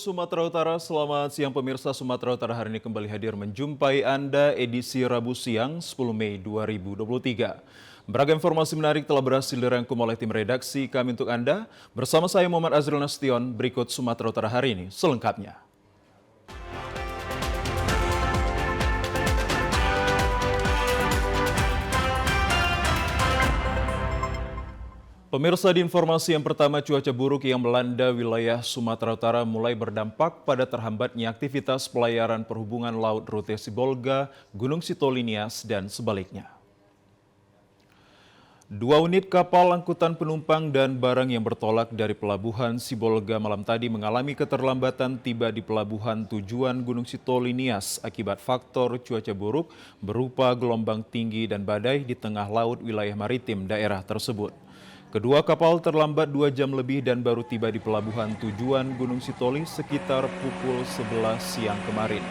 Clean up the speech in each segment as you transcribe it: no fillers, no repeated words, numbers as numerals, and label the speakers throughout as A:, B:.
A: Sumatera Utara, selamat siang pemirsa. Sumatera Utara hari ini kembali hadir menjumpai Anda edisi Rabu siang 10 Mei 2023. Beragam informasi menarik telah berhasil dirangkum oleh tim redaksi kami untuk Anda. Bersama saya Muhammad Azril Nasution, berikut Sumatera Utara hari ini selengkapnya. Pemirsa, di informasi yang pertama, cuaca buruk yang melanda wilayah Sumatera Utara mulai berdampak pada terhambatnya aktivitas pelayaran perhubungan laut rute Sibolga, Gunung Sitolinias, dan sebaliknya. 2 unit kapal angkutan penumpang dan barang yang bertolak dari pelabuhan Sibolga malam tadi mengalami keterlambatan tiba di pelabuhan tujuan Gunung Sitolinias akibat faktor cuaca buruk berupa gelombang tinggi dan badai di tengah laut wilayah maritim daerah tersebut. Kedua kapal terlambat 2 jam lebih dan baru tiba di pelabuhan tujuan Gunung Sitoli sekitar pukul 11 siang kemarin.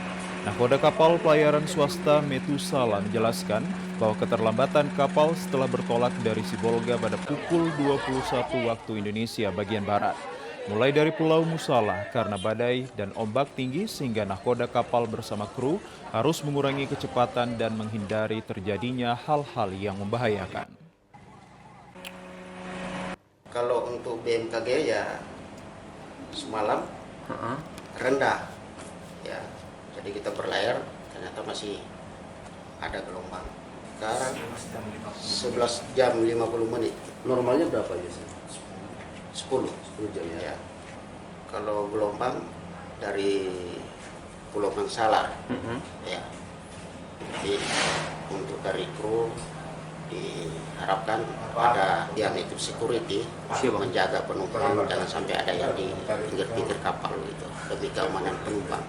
A: Nahkoda kapal pelayaran swasta Metusala menjelaskan bahwa keterlambatan kapal setelah bertolak dari Sibolga pada pukul 21 waktu Indonesia bagian Barat. Mulai dari Pulau Musala karena badai dan ombak tinggi sehingga nahkoda kapal bersama kru harus mengurangi kecepatan dan menghindari terjadinya hal-hal yang membahayakan.
B: Kalau untuk BMKG ya semalam rendah, ya jadi kita berlayar ternyata masih ada gelombang. Sekarang 11 jam 50 menit.
C: Normalnya berapa biasanya?
B: 10
C: jam ya.
B: Kalau gelombang dari Pulau Mangsalar, ya. Jadi untuk dari kru diharapkan ada yang itu security menjaga penumpang jangan sampai ada yang di pinggir-pinggir kapal itu demi keamanan penumpang.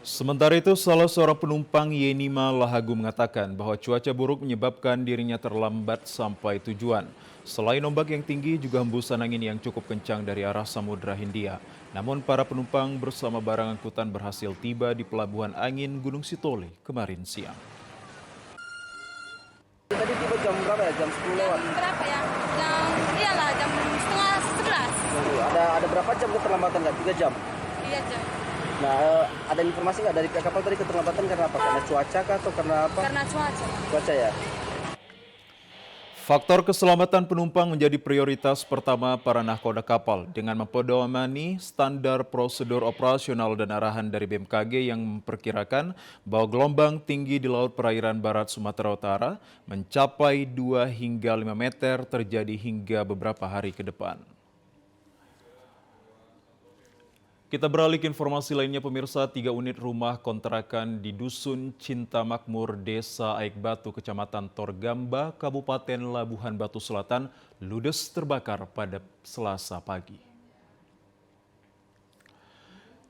A: Sementara itu, salah seorang penumpang Yenima Lahagu mengatakan bahwa cuaca buruk menyebabkan dirinya terlambat sampai tujuan. Selain ombak yang tinggi, juga hembusan angin yang cukup kencang dari arah Samudra Hindia. Namun para penumpang bersama barang angkutan berhasil tiba di Pelabuhan Angin Gunung Sitoli kemarin siang.
C: Tadi tiba jam berapa ya? Jam 10 lewat?
D: Berapa ya? Jam setengah 11.
C: Ada berapa jam keterlambatan nggak? 3 jam?
D: 3 jam.
C: Nah, ada informasi nggak dari pihak kapal tadi keterlambatan karena apa? Karena cuaca kah atau karena apa?
D: Karena cuaca.
C: Cuaca ya?
A: Faktor keselamatan penumpang menjadi prioritas pertama para nahkoda kapal dengan mempedomani standar prosedur operasional dan arahan dari BMKG yang memperkirakan bahwa gelombang tinggi di laut perairan barat Sumatera Utara mencapai 2 hingga 5 meter terjadi hingga beberapa hari ke depan. Kita beralih ke informasi lainnya pemirsa, 3 unit rumah kontrakan di Dusun Cinta Makmur, Desa Aik Batu, Kecamatan Torgamba, Kabupaten Labuhan Batu Selatan, ludes terbakar pada Selasa pagi.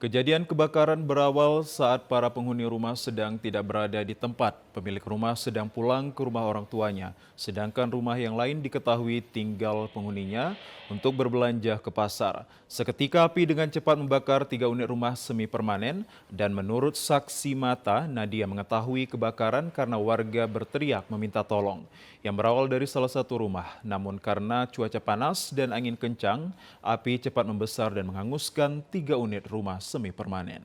A: Kejadian kebakaran berawal saat para penghuni rumah sedang tidak berada di tempat. Pemilik rumah sedang pulang ke rumah orang tuanya, sedangkan rumah yang lain diketahui tinggal penghuninya untuk berbelanja ke pasar. Seketika api dengan cepat membakar 3 unit rumah semi permanen dan menurut saksi mata, Nadia mengetahui kebakaran karena warga berteriak meminta tolong. Yang berawal dari salah satu rumah, namun karena cuaca panas dan angin kencang, api cepat membesar dan menghanguskan 3 unit rumah semi permanen.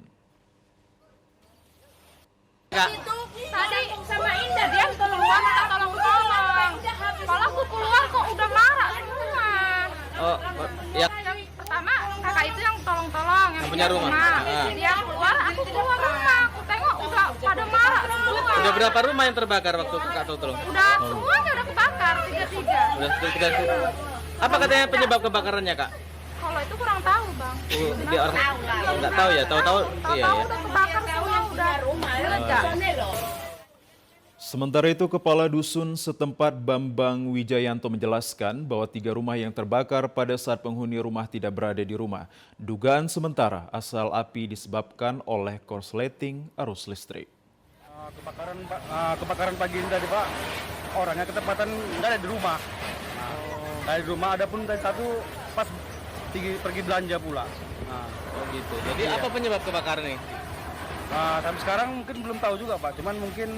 D: Itu tadi sama Indah dia tolong. Kalau aku keluar kok udah marah semua.
E: Oh, ya.
D: Yang pertama kakak itu yang tolong yang
E: punya rumah.
D: Dia keluar, aku keluar rumah. Aku tengok udah pada marah semua.
E: Udah berapa rumah yang terbakar waktu kakak tolong?
D: Udah semuanya udah kebakar 3-3.
E: Udah 3. Apa katanya penyebab kebakarannya, Kak?
D: Kalau itu kurang tahu, Bang.
E: Dia orang nggak tahu ya, tahu-tahu iya ya.
D: Udah kebakar semua, udah meledak.
A: Sementara itu, Kepala Dusun setempat Bambang Wijayanto menjelaskan bahwa 3 rumah yang terbakar pada saat penghuni rumah tidak berada di rumah. Dugaan sementara asal api disebabkan oleh korsleting arus listrik.
F: Kebakaran pagi ini tadi Pak, orangnya ketepatan nggak ada di rumah. Dari rumah ada pun dari satu pas pergi belanja pula.
E: Oh gitu. Jadi apa penyebab kebakaran ini?
F: Sampai sekarang mungkin belum tahu juga Pak, cuman mungkin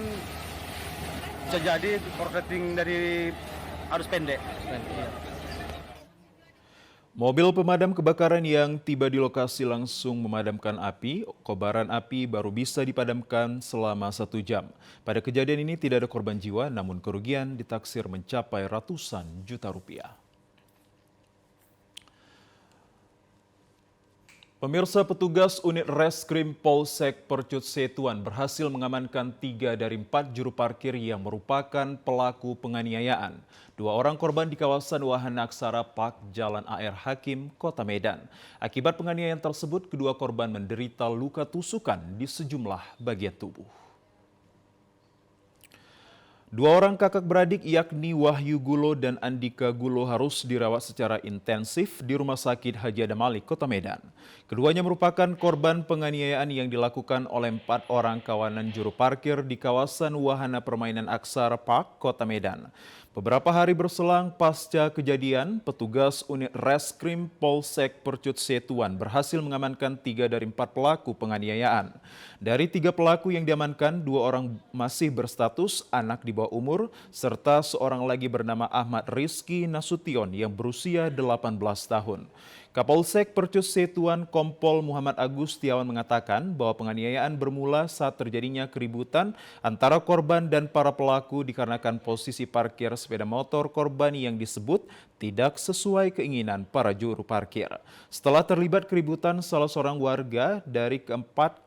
F: bisa jadi korsleting dari arus pendek.
A: Mobil pemadam kebakaran yang tiba di lokasi langsung memadamkan api. Kobaran api baru bisa dipadamkan selama 1 jam. Pada kejadian ini tidak ada korban jiwa, namun kerugian ditaksir mencapai ratusan juta rupiah. Pemirsa, petugas unit Reskrim Polsek Percut Setuan berhasil mengamankan 3 dari 4 juru parkir yang merupakan pelaku penganiayaan. 2 orang korban di kawasan Wahana Aksara Park, Jalan AR Hakim, Kota Medan. Akibat penganiayaan tersebut, kedua korban menderita luka tusukan di sejumlah bagian tubuh. 2 orang kakak beradik yakni Wahyu Gulo dan Andika Gulo harus dirawat secara intensif di Rumah Sakit Haji Adam Malik, Kota Medan. Keduanya merupakan korban penganiayaan yang dilakukan oleh 4 orang kawanan juru parkir di kawasan Wahana Permainan Aksara Park, Kota Medan. Beberapa hari berselang pasca kejadian, petugas unit Reskrim Polsek Percut Setuan berhasil mengamankan 3 dari 4 pelaku penganiayaan. Dari 3 pelaku yang diamankan, 2 orang masih berstatus anak di bawah umur, serta seorang lagi bernama Ahmad Rizky Nasution yang berusia 18 tahun. Kapolsek Percut Setuan Kompol Muhammad Agus Setiawan mengatakan bahwa penganiayaan bermula saat terjadinya keributan antara korban dan para pelaku dikarenakan posisi parkir sepeda motor korban yang disebut tidak sesuai keinginan para juru parkir. Setelah terlibat keributan, salah seorang warga dari keempat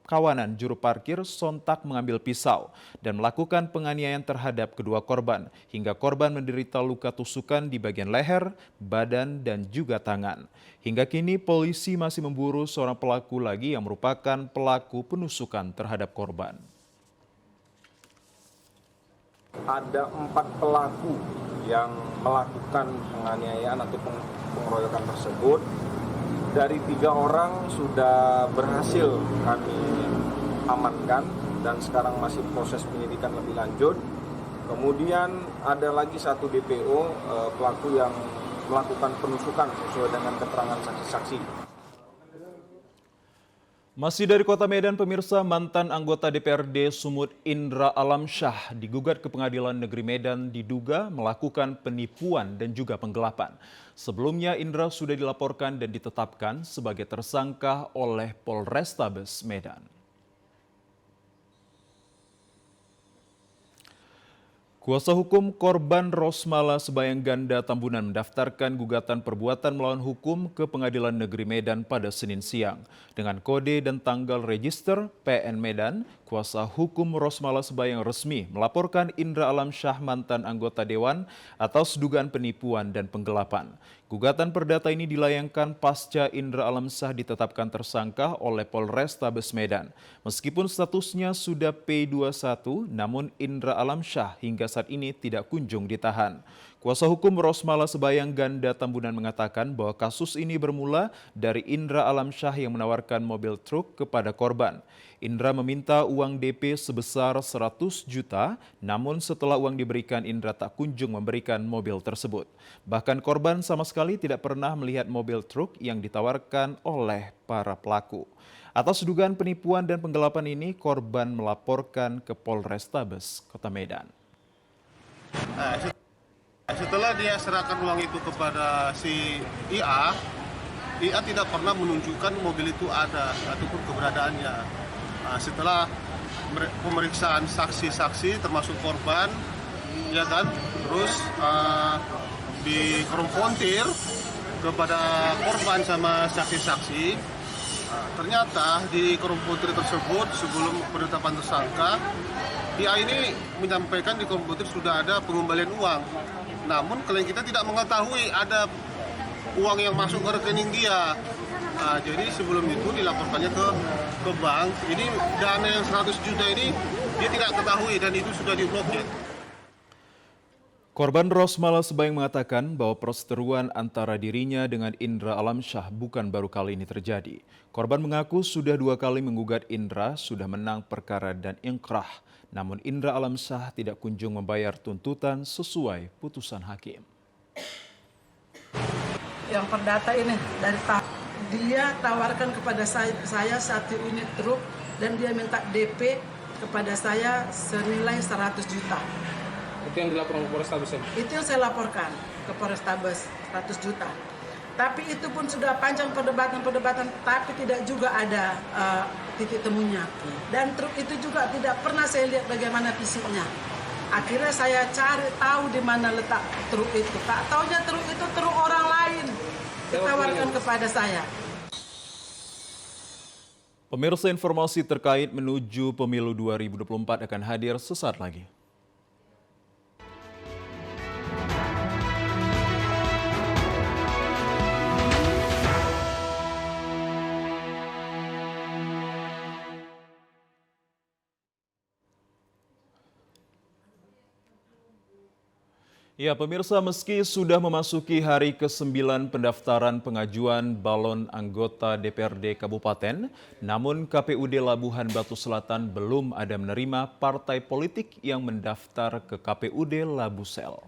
A: kawanan juru parkir sontak mengambil pisau dan melakukan penganiayaan terhadap kedua korban hingga korban menderita luka tusukan di bagian leher, badan, dan juga tangan. Hingga kini polisi masih memburu seorang pelaku lagi yang merupakan pelaku penusukan terhadap korban.
G: Ada 4 pelaku yang melakukan penganiayaan atau pengeroyokan tersebut. Dari 3 orang sudah berhasil kami amankan dan sekarang masih proses penyidikan lebih lanjut. Kemudian ada lagi 1 DPO pelaku yang melakukan penusukan sesuai dengan keterangan saksi-saksi.
A: Masih dari Kota Medan, pemirsa, mantan anggota DPRD Sumut Indra Alamsyah digugat ke Pengadilan Negeri Medan diduga melakukan penipuan dan juga penggelapan. Sebelumnya Indra sudah dilaporkan dan ditetapkan sebagai tersangka oleh Polrestabes Medan. Kuasa hukum korban Rosmala Sebayang Ganda Tambunan mendaftarkan gugatan perbuatan melawan hukum ke Pengadilan Negeri Medan pada Senin siang. Dengan kode dan tanggal register PN Medan, kuasa hukum Rosmala Sebayang resmi melaporkan Indra Alamsyah mantan anggota Dewan atas dugaan penipuan dan penggelapan. Gugatan perdata ini dilayangkan pasca Indra Alamsyah ditetapkan tersangka oleh Polrestabes Medan. Meskipun statusnya sudah P21, namun Indra Alamsyah hingga saat ini tidak kunjung ditahan. Kuasa hukum Rosmala Sebayang Ganda Tambunan mengatakan bahwa kasus ini bermula dari Indra Alamsyah yang menawarkan mobil truk kepada korban. Indra meminta uang DP sebesar 100 juta, namun setelah uang diberikan Indra tak kunjung memberikan mobil tersebut. Bahkan korban sama sekali tidak pernah melihat mobil truk yang ditawarkan oleh para pelaku. Atas dugaan penipuan dan penggelapan ini, korban melaporkan ke Polrestabes Kota Medan.
H: Setelah dia serahkan uang itu kepada si IA tidak pernah menunjukkan mobil itu ada ataupun keberadaannya. Setelah pemeriksaan saksi-saksi termasuk korban, ya kan, terus dikonfrontir kepada korban sama saksi-saksi, ternyata di konfrontir tersebut sebelum penetapan tersangka, IA ini menyampaikan di komputer sudah ada pengembalian uang. Namun klien kita tidak mengetahui ada uang yang masuk ke rekening dia. Jadi sebelum itu dilaporkannya ke bank. Ini dana yang 100 juta ini dia tidak ketahui dan itu sudah diblokir.
A: Korban Rosmala Sebayang mengatakan bahwa perseteruan antara dirinya dengan Indra Alamsyah bukan baru kali ini terjadi. Korban mengaku sudah 2 kali menggugat Indra, sudah menang perkara dan ingkrah. Namun Indra Alamsyah tidak kunjung membayar tuntutan sesuai putusan hakim.
I: Yang perdata ini dari dia tawarkan kepada saya 1 unit truk dan dia minta DP kepada saya senilai 100 juta.
J: Itu yang dilaporkan ke Polrestabes?
I: Itu yang saya laporkan ke Polrestabes, 100 juta. Tapi itu pun sudah panjang perdebatan, tapi tidak juga ada titik temunya. Dan truk itu juga tidak pernah saya lihat bagaimana fisiknya. Akhirnya saya cari tahu di mana letak truk itu. Tak taunya truk itu truk orang lain. Ditawarkan kepada saya.
A: Pemirsa, informasi terkait menuju pemilu 2024 akan hadir sesaat lagi. Ya, pemirsa, meski sudah memasuki hari ke-9 pendaftaran pengajuan balon anggota DPRD Kabupaten, namun KPUD Labuhan Batu Selatan belum ada menerima partai politik yang mendaftar ke KPUD Labusel.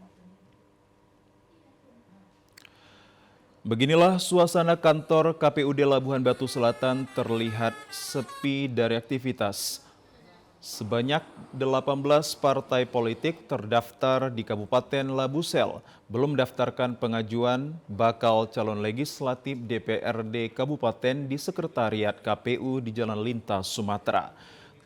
A: Beginilah suasana kantor KPUD Labuhan Batu Selatan terlihat sepi dari aktivitas. Sebanyak 18 partai politik terdaftar di Kabupaten Labusel belum mendaftarkan pengajuan bakal calon legislatif DPRD Kabupaten di Sekretariat KPU di Jalan Lintas, Sumatera.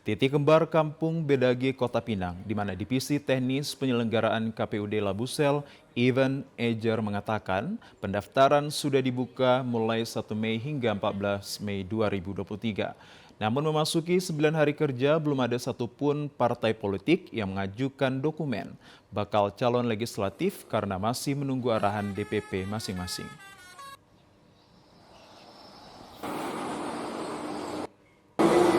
A: Titik kembar Kampung Bedage, Kota Pinang, di mana Divisi Teknis Penyelenggaraan KPUD Labusel, Ivan Ejer mengatakan pendaftaran sudah dibuka mulai 1 Mei hingga 14 Mei 2023. Namun memasuki 9 hari kerja belum ada satupun partai politik yang mengajukan dokumen bakal calon legislatif karena masih menunggu arahan DPP masing-masing.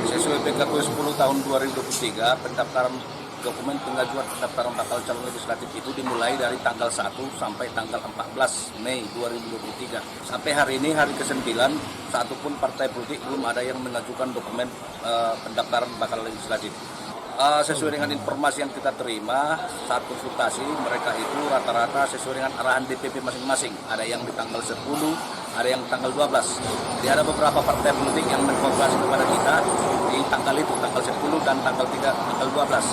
J: Sesuai PKPU 10 tahun 2023, pendaftaran dokumen pengajuan pendaftaran bakal calon legislatif itu dimulai dari tanggal 1 sampai tanggal 14 Mei 2023. Sampai hari ini, hari ke-9, satupun partai politik belum ada yang mengajukan dokumen pendaftaran bakal legislatif. Sesuai dengan informasi yang kita terima saat konsultasi, mereka itu rata-rata sesuai dengan arahan DPP masing-masing. Ada yang di tanggal 10, ada yang tanggal 12. Jadi ada beberapa partai politik yang mengkonfirmasi kepada kita di tanggal itu, tanggal 10 dan tanggal 3, tanggal 12.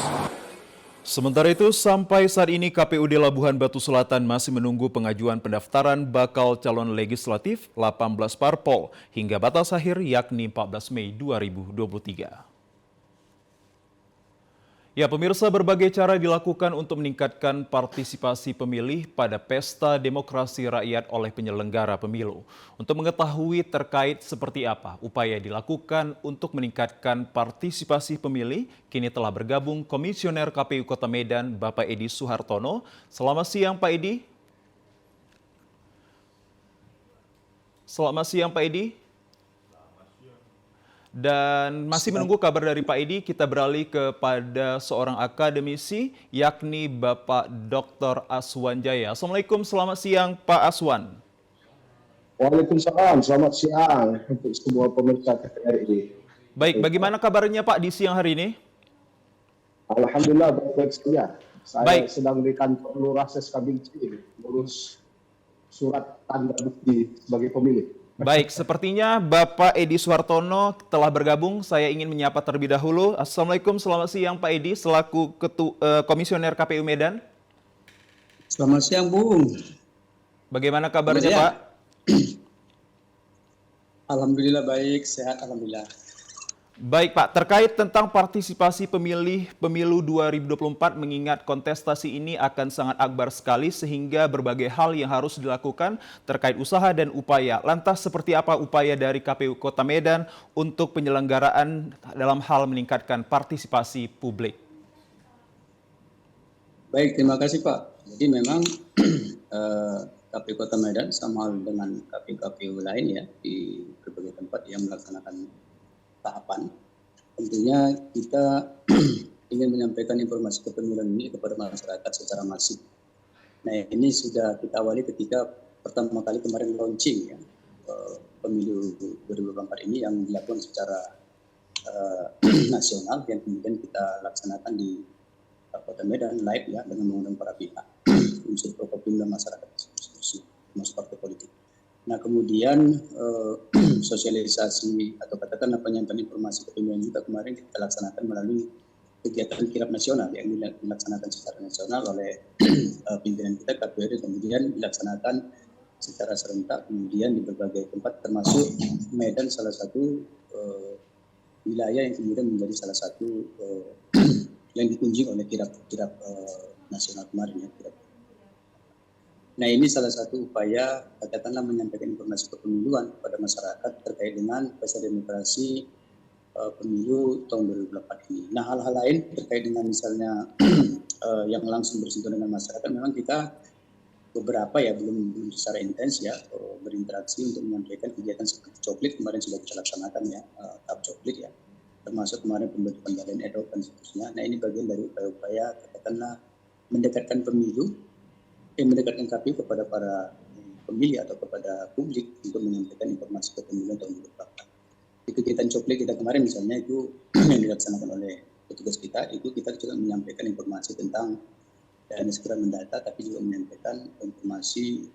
A: Sementara itu, sampai saat ini KPUD Labuhan Batu Selatan masih menunggu pengajuan pendaftaran bakal calon legislatif 18 parpol hingga batas akhir yakni 14 Mei 2023. Ya, pemirsa, berbagai cara dilakukan untuk meningkatkan partisipasi pemilih pada Pesta Demokrasi Rakyat oleh penyelenggara pemilu. Untuk mengetahui terkait seperti apa upaya dilakukan untuk meningkatkan partisipasi pemilih, kini telah bergabung Komisioner KPU Kota Medan, Bapak Edi Suhartono. Selamat siang, Pak Edi. Selamat siang, Pak Edi. Dan masih menunggu kabar dari Pak Edi, kita beralih kepada seorang akademisi, yakni Bapak Dr. Aswan Jaya. Assalamualaikum, selamat siang Pak Aswan.
K: Waalaikumsalam, selamat siang untuk semua pemirsa TVRI.
A: Baik, bagaimana kabarnya Pak di siang hari ini?
K: Alhamdulillah, baik-baik saja. Saya
A: Baik.
K: sedang di kantor Lurah Seskabinci, ngurus surat tanda bukti sebagai pemilih.
A: Baik, sepertinya Bapak Edi Suhartono telah bergabung. Saya ingin menyapa terlebih dahulu. Assalamualaikum, selamat siang Pak Edi, selaku Komisioner KPU Medan.
L: Selamat siang, Bung.
A: Bagaimana kabarnya Pak?
L: Alhamdulillah baik, sehat alhamdulillah.
A: Baik Pak, terkait tentang partisipasi pemilih pemilu 2024, mengingat kontestasi ini akan sangat akbar sekali sehingga berbagai hal yang harus dilakukan terkait usaha dan upaya. Lantas seperti apa upaya dari KPU Kota Medan untuk penyelenggaraan dalam hal meningkatkan partisipasi publik?
L: Baik, terima kasih Pak. Jadi memang KPU Kota Medan sama dengan KPU-KPU lain ya di berbagai tempat yang melaksanakan tahapan, tentunya kita ingin menyampaikan informasi kepemiluan ini kepada masyarakat secara masif. Nah, ini sudah kita awali ketika pertama kali kemarin launching ya, pemilu 2024 ini yang dilakukan secara nasional yang kemudian kita laksanakan di Kota Medan live ya dengan mengundang para pihak, unsur Prokopimda masyarakat, termasuk partai politik. Nah, kemudian sosialisasi atau katakanlah penyampaian informasi kepemilikan juga kemarin kita laksanakan melalui kegiatan kirap nasional yang dilaksanakan secara nasional oleh pimpinan kita KPU, kemudian dilaksanakan secara serentak kemudian di berbagai tempat, termasuk Medan salah satu wilayah yang kemudian menjadi salah satu yang dikunjungi oleh kirap nasional kemarin ya. Nah, ini salah satu upaya katakanlah menyampaikan informasi kepemiluan kepada masyarakat terkait dengan pesta demokrasi pemilu tahun 2024 ini. Nah, hal-hal lain terkait dengan misalnya yang langsung bersentuhan dengan masyarakat, memang kita beberapa ya belum secara intens ya berinteraksi untuk menyampaikan kegiatan seperti coklit kemarin sudah kita laksanakan ya, tahap coklit ya, termasuk kemarin pembentukan badan ad hoc dan seterusnya. Nah, ini bagian dari upaya-upaya katakanlah mendekatkan mendekatkan KPU kepada para pemilih atau kepada publik untuk menyampaikan informasi kepemiluan tahun 2024. Di kegiatan coklit kita kemarin misalnya itu yang dilaksanakan oleh petugas kita, itu kita juga menyampaikan informasi tentang dan segera mendata, tapi juga menyampaikan informasi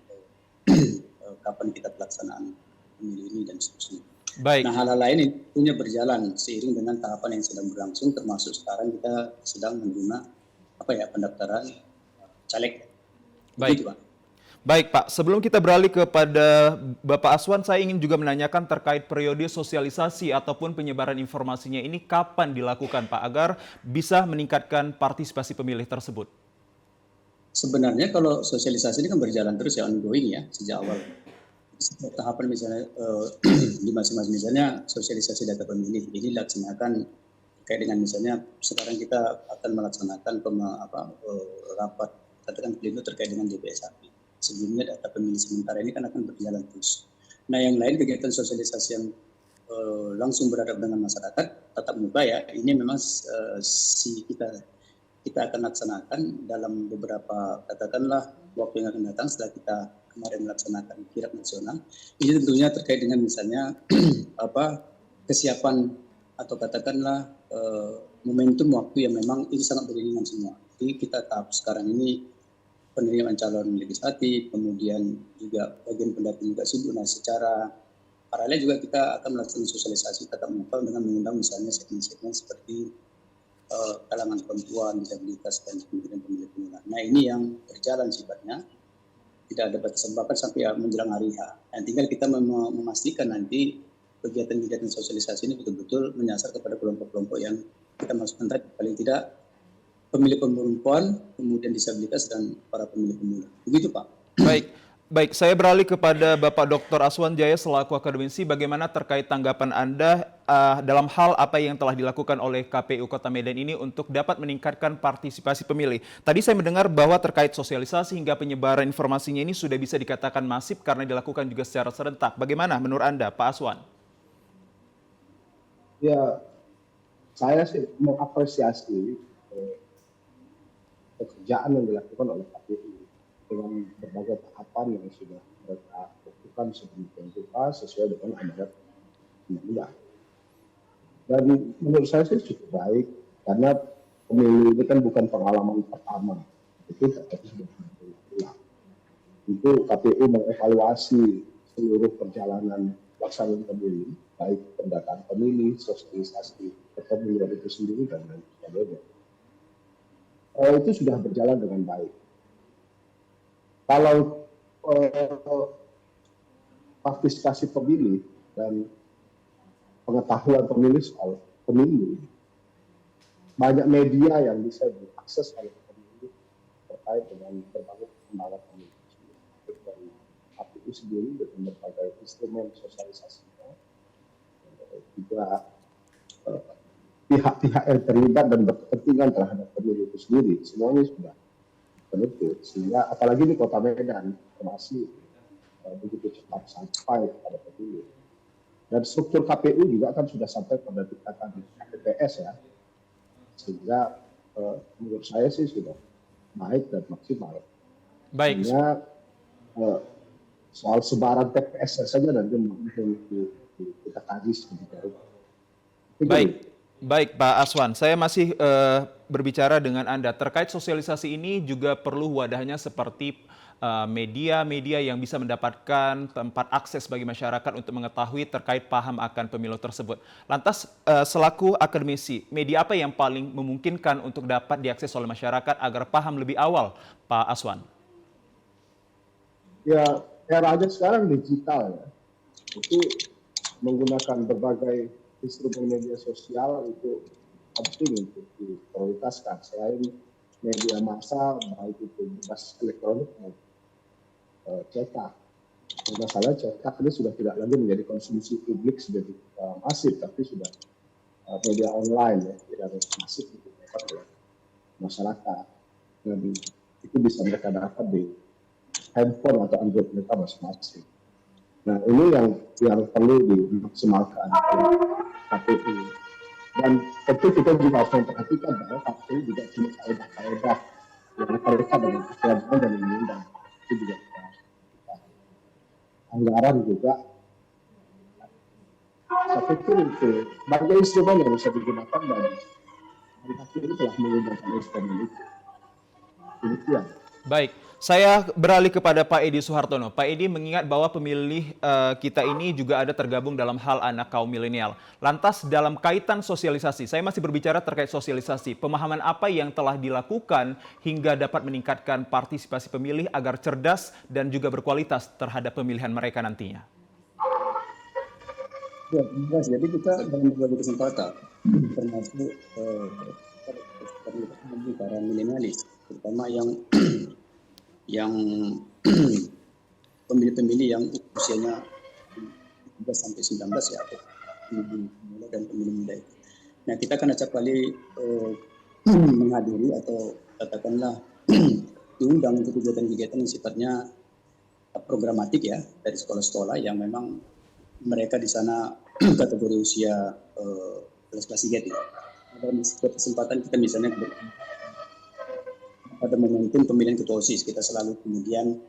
L: kapan kita pelaksanaan pemilu ini dan seterusnya.
A: Baik.
L: Nah, hal-hal lain ini punya berjalan seiring dengan tahapan yang sedang berlangsung, termasuk sekarang kita sedang menerima pendaftaran caleg.
A: Baik. Baik Pak, sebelum kita beralih kepada Bapak Aswan, saya ingin juga menanyakan terkait periode sosialisasi ataupun penyebaran informasinya ini kapan dilakukan Pak, agar bisa meningkatkan partisipasi pemilih tersebut?
L: Sebenarnya kalau sosialisasi ini kan berjalan terus ya, ongoing ya, sejak awal. Setiap tahapan misalnya di masing-masing misalnya sosialisasi data pemilih ini dilaksanakan terkait dengan misalnya sekarang kita akan melaksanakan rapat katakan pleno terkait dengan DPS-API. Sebelumnya data pemilih sementara ini kan akan berjalan terus. Nah, yang lain kegiatan sosialisasi yang langsung berhadapan dengan masyarakat tatap muka ya, ini memang kita akan laksanakan dalam beberapa katakanlah waktu yang akan datang setelah kita kemarin melaksanakan kirap nasional. Ini tentunya terkait dengan misalnya kesiapan atau katakanlah momentum waktu yang memang ini sangat beriringan semua. Jadi kita tahap sekarang ini penerimaan calon legislatif, kemudian juga bagian pendamping juga sibuk. Nah, secara paralel juga kita akan melakukan sosialisasi tatap muka dengan mengundang misalnya segmen-segmen seperti kalangan perempuan, disabilitas, dan kemudian pemilih-pemilih. Nah, ini yang berjalan sifatnya, tidak ada batasan bahkan sampai menjelang hari H. Nah, tinggal kita memastikan nanti kegiatan-kegiatan sosialisasi ini betul-betul menyasar kepada kelompok-kelompok yang kita masukkan tadi, paling tidak pemilih perempuan, kemudian disabilitas, dan para pemilih-pemilih. Begitu Pak.
A: Baik, saya beralih kepada Bapak Dr. Aswan Jaya selaku akademisi. Bagaimana terkait tanggapan Anda dalam hal apa yang telah dilakukan oleh KPU Kota Medan ini untuk dapat meningkatkan partisipasi pemilih? Tadi saya mendengar bahwa terkait sosialisasi hingga penyebaran informasinya ini sudah bisa dikatakan masif karena dilakukan juga secara serentak. Bagaimana menurut Anda, Pak Aswan?
K: Ya, saya sih mengapresiasi pekerjaan yang dilakukan oleh KPU dengan berbagai tahapan yang sudah mereka lakukan sedemikian rupa sesuai dengan amanat undang-undang. Dan menurut saya sih cukup baik karena pemilu ini kan bukan pengalaman pertama, itu sudah berulang. Itu KPU mengevaluasi seluruh perjalanan pelaksanaan pemilu, baik pendataan pemilih, sosialisasi pemilihan itu sendiri dan lain sebagainya. Itu sudah berjalan dengan baik. Kalau partisipasi pemilih dan pengetahuan pemilih soal pemilu, banyak media yang bisa diakses oleh pemilih terkait dengan berbagai perkembangan pemilu. Dan KPU sendiri dengan berbagai instrumen sosialisasinya, juga pihak-pihak yang terlibat dan berkepentingan terhadap pemilu itu sendiri, semuanya sudah penutup. Sehingga apalagi di Kota Medan masih begitu cepat sampai pada pemilu. Dan struktur KPU juga kan sudah sampai pada tingkatan TPS ya. Sehingga menurut saya sih sudah baik dan maksimal.
A: Baik.
K: Sehingga soal sebaran TPS saja nanti mungkin kita kaji sedikit.
A: Baik Pak Aswan, saya masih berbicara dengan Anda. Terkait sosialisasi ini juga perlu wadahnya seperti media-media yang bisa mendapatkan tempat akses bagi masyarakat untuk mengetahui terkait paham akan pemilu tersebut. Lantas selaku akademisi, media apa yang paling memungkinkan untuk dapat diakses oleh masyarakat agar paham lebih awal, Pak Aswan?
K: Ya, eranya sekarang digital ya, itu menggunakan berbagai instrumen media sosial itu penting untuk diprioritaskan. Selain media massa, baik itu berbasis elektronik maupun cetak. Masalah cetak ini sudah tidak lagi menjadi konsumsi publik sebagai masif, tapi sudah media online ya, yang masif untuk masyarakat. Jadi itu bisa mereka dapat di handphone atau Android mereka masing-masing. Nah ini yang perlu dimaksimalkan KPU. Dan tentu kita juga harus memperhatikan bahwa KPU juga punya kaedah-kaedah yang terkait dengan kewajiban dan undang-undang. Itu juga anggaran juga. Saya pikir itu sebagai instrumen yang bisa digunakan dan KPU telah menggunakan instrumen itu. Demikian.
A: Baik, saya beralih kepada Pak Edi Suhartono. Pak Edi mengingat bahwa pemilih kita ini juga ada tergabung dalam hal anak kaum milenial. Lantas dalam kaitan sosialisasi, saya masih berbicara terkait sosialisasi. Pemahaman apa yang telah dilakukan hingga dapat meningkatkan partisipasi pemilih agar cerdas dan juga berkualitas terhadap pemilihan mereka nantinya?
L: Ya, jadi kita dalam berbagai kesempatan, termasuk para milenialis, terutama yang pemilih-pemilih yang usianya 13 sampai 19 ya, atau pemilih muda dan pemilih muda itu. Nah, kita akan acap kali menghadiri atau katakanlah diundang untuk kegiatan-kegiatan yang sifatnya programatik ya, dari sekolah-sekolah yang memang mereka di sana kategori usia kelas-kelas 3 ya. Dalam kesempatan kita misalnya pada momentum pemilihan ketua OSIS, kita selalu kemudian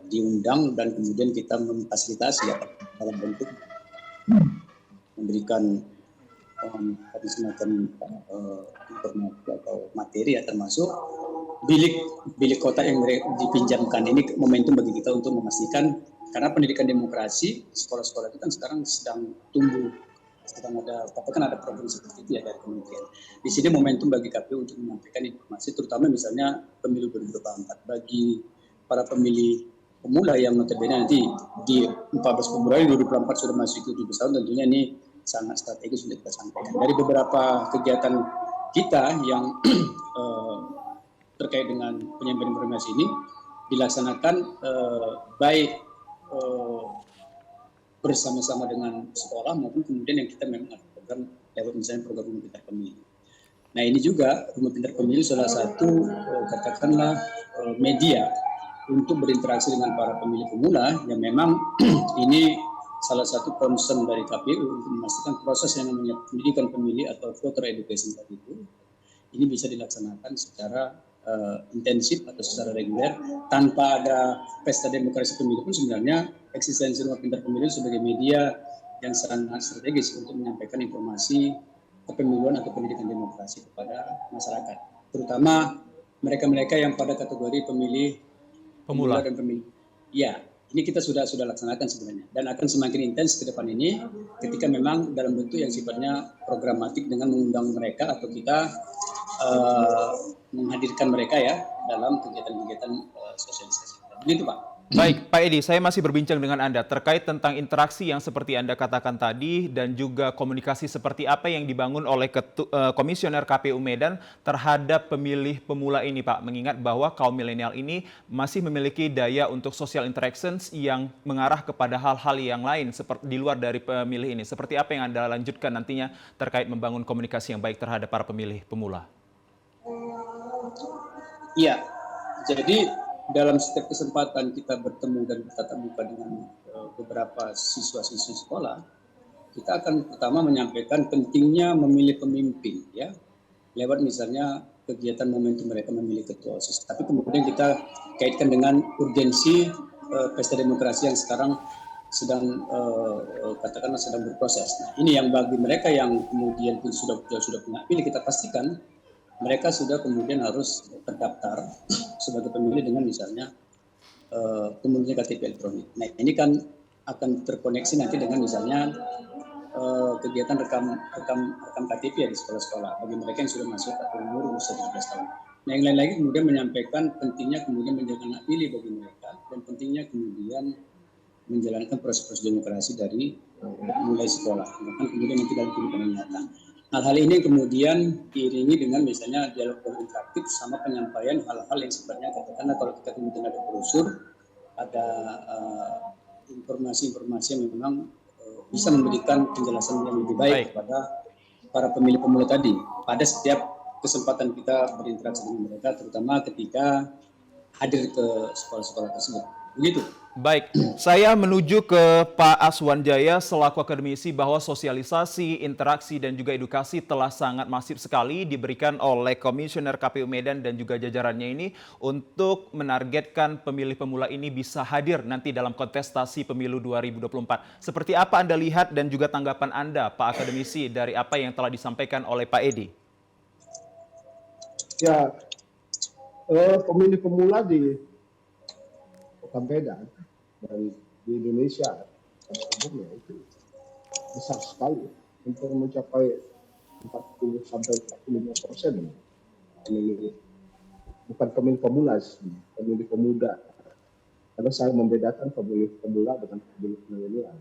L: diundang dan kemudian kita memfasilitasi ya, dalam bentuk memberikan semacam informasi atau materi ya, termasuk bilik kota yang dipinjamkan. Ini momentum bagi kita untuk memastikan, karena pendidikan demokrasi sekolah-sekolah itu kan sekarang sedang tumbuh, sedang ada program seperti itu ya dari kementerian. Di sini momentum bagi KPU untuk menyampaikan informasi, terutama misalnya pemilu 2024 bagi para pemilih pemula yang notabene nanti di 14 Februari 2024 sudah masuk ke 17 tahun, tentunya ini sangat strategis untuk kita sampaikan. Dari beberapa kegiatan kita yang terkait dengan penyampaian informasi ini dilaksanakan baik bersama-sama dengan sekolah maupun kemudian yang kita memang ada program lewat misalnya program Rumah Pintar Pemilih. Nah ini juga Rumah Pintar Pemilih salah satu katakanlah media untuk berinteraksi dengan para pemilih pemula yang memang ini salah satu concern dari KPU untuk memastikan proses yang namanya pendidikan pemilih atau voter education tadi itu ini bisa dilaksanakan secara intensif atau secara reguler tanpa ada pesta demokrasi pemilu pun sebenarnya eksistensi Rumah Pintar Pemilu sebagai media yang sangat strategis untuk menyampaikan informasi kepemiluan atau pendidikan demokrasi kepada masyarakat, terutama mereka-mereka yang pada kategori pemilih pemula dan pemilih. Ya, ini kita sudah laksanakan sebenarnya dan akan semakin intens ke depan ini ketika memang dalam bentuk yang sifatnya programatik dengan mengundang mereka atau kita menghadirkan mereka ya dalam kegiatan-kegiatan sosialisasi. Begitu Pak.
A: Baik, Pak Edi, saya masih berbincang dengan Anda terkait tentang interaksi yang seperti Anda katakan tadi dan juga komunikasi seperti apa yang dibangun oleh Komisioner KPU Medan terhadap pemilih pemula ini, Pak. Mengingat bahwa kaum milenial ini masih memiliki daya untuk social interactions yang mengarah kepada hal-hal yang lain seperti di luar dari pemilih ini. Seperti apa yang Anda lanjutkan nantinya terkait membangun komunikasi yang baik terhadap para pemilih pemula?
L: Iya, jadi dalam setiap kesempatan kita bertemu dan bertatap muka dengan beberapa siswa-siswi sekolah, kita akan pertama menyampaikan pentingnya memilih pemimpin, ya, lewat misalnya kegiatan momentum mereka memilih ketua OSIS. Tapi kemudian kita kaitkan dengan urgensi pesta demokrasi yang sekarang sedang katakanlah sedang berproses. Nah, ini yang bagi mereka yang kemudian sudah punya pilih, kita pastikan mereka sudah kemudian harus terdaftar sebagai pemilih dengan misalnya kemudian KTP elektronik. Nah ini kan akan terkoneksi nanti dengan misalnya kegiatan rekam KTP ya di sekolah-sekolah bagi mereka yang sudah masuk ke umur usia 17 tahun. Nah, yang lain lagi kemudian menyampaikan pentingnya kemudian menjaga hak pilih bagi mereka dan pentingnya kemudian menjalankan proses demokrasi dari mulai sekolah, bahkan kemudian nanti dalam kehidupan yang nyata. Hal-hal ini kemudian diiringi dengan misalnya dialog interaktif sama penyampaian hal-hal yang sifatnya katakanlah kalau kita kemudian ada brosur, ada informasi-informasi yang memang bisa memberikan penjelasan yang lebih baik kepada para pemilih-pemilih tadi pada setiap kesempatan kita berinteraksi dengan mereka, terutama ketika hadir ke sekolah-sekolah tersebut. Begitu.
A: Baik, saya menuju ke Pak Aswan Jaya selaku akademisi bahwa sosialisasi, interaksi, dan juga edukasi telah sangat masif sekali diberikan oleh Komisioner KPU Medan dan juga jajarannya ini untuk menargetkan pemilih pemula ini bisa hadir nanti dalam kontestasi pemilu 2024. Seperti apa Anda lihat dan juga tanggapan Anda, Pak Akademisi, dari apa yang telah disampaikan oleh Pak Edi?
K: Ya, pemilih pemula di Kota Medan dan di Indonesia pada umumnya itu besar sekali, untuk mencapai 40-45% pemilih, bukan pemilih pemula, pemilih pemuda. Karena saya membedakan pemilih pemula dengan pemilih milenial.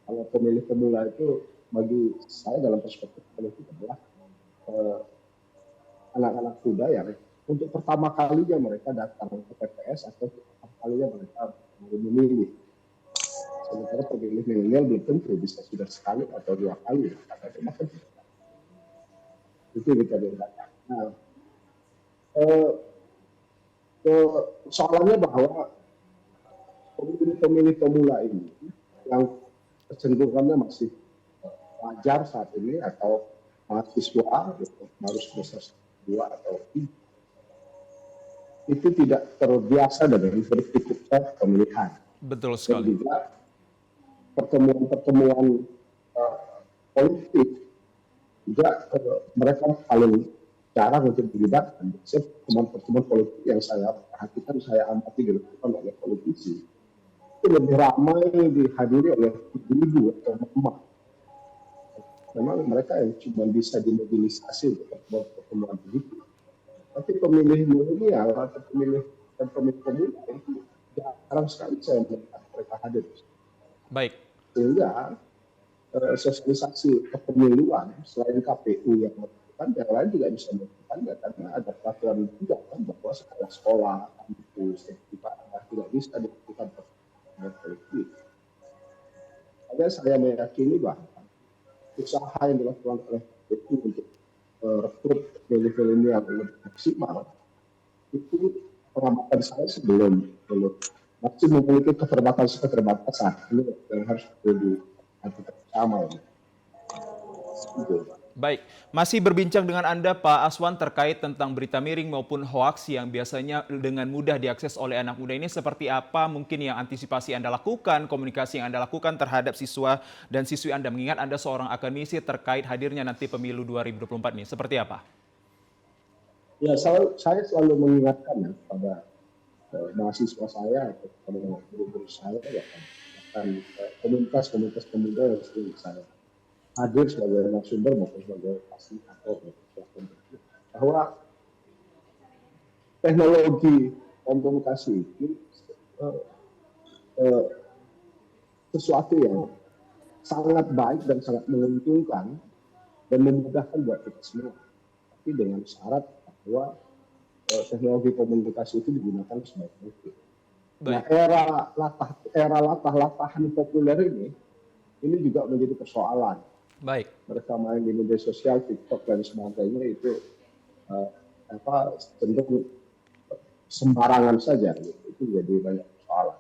K: Kalau pemilih pemula itu bagi saya dalam perspektif politik adalah anak-anak muda yang untuk pertama kalinya mereka datang ke TPS atau pertama kalinya mereka memilih. Sementara pemilih milenial belum tentu bisa sudah sekali atau 2 kali. Itu kita bedakan. Nah, soalnya bahwa pemilih pemula ini yang kecenderungannya masih wajar saat ini atau mahasiswa baru selesai 2 atau 3, itu tidak terbiasa dengan berikutnya pemilihan.
A: Betul sekali.
K: Dan juga pertemuan-pertemuan politik juga mereka paling jarang untuk dilibatkan. Pertemuan-pertemuan politik yang saya perhatikan, saya amati dilakukan oleh politisi, itu lebih ramai dihadiri oleh ibu-ibu atau mama. Memang mereka yang cuma bisa dimobilisasi untuk pertemuan begitu. Tapi pemilih milenial atau pemilih pemuda itu jarang sekali saya melihat mereka hadir.
A: Baik.
K: Sehingga sosialisasi kepemiluan selain KPU yang melakukan, yang lain juga bisa melakukan, karena ada peraturan juga kan bahwa sekolah-sekolah, kampus, tidak bisa dilakukan pertemuan politik. Ada saya meyakini bahwa usaha yang dilakukan oleh KPU untuk rekrut milenial lebih maksimal itu pengamatan saya sebelum masih memiliki keterbatasan ini yang harus diperhatikan bersama.
A: Baik, masih berbincang dengan Anda Pak Aswan terkait tentang berita miring maupun hoaks yang biasanya dengan mudah diakses oleh anak muda ini, seperti apa mungkin yang antisipasi Anda lakukan, komunikasi yang Anda lakukan terhadap siswa dan siswi Anda, mengingat Anda seorang akademisi terkait hadirnya nanti pemilu 2024 ini, seperti apa?
K: Ya, saya selalu mengingatkan ya kepada mahasiswa saya atau kepada guru-guru saya, bahkan komunitas pemuda yang sering saya hadir sebagai narasumber maupun sebagai fasilitator, bahwa teknologi komunikasi itu sesuatu yang sangat baik dan sangat menguntungkan dan memudahkan buat kita semua. Tapi dengan syarat bahwa teknologi komunikasi itu digunakan sebaik mungkin. Nah, era latah-latahan populer ini juga menjadi persoalan.
A: Baik.
K: Mereka main di media sosial, TikTok dan sebagainya itu cenderung sembarangan saja. Itu jadi banyak persoalan.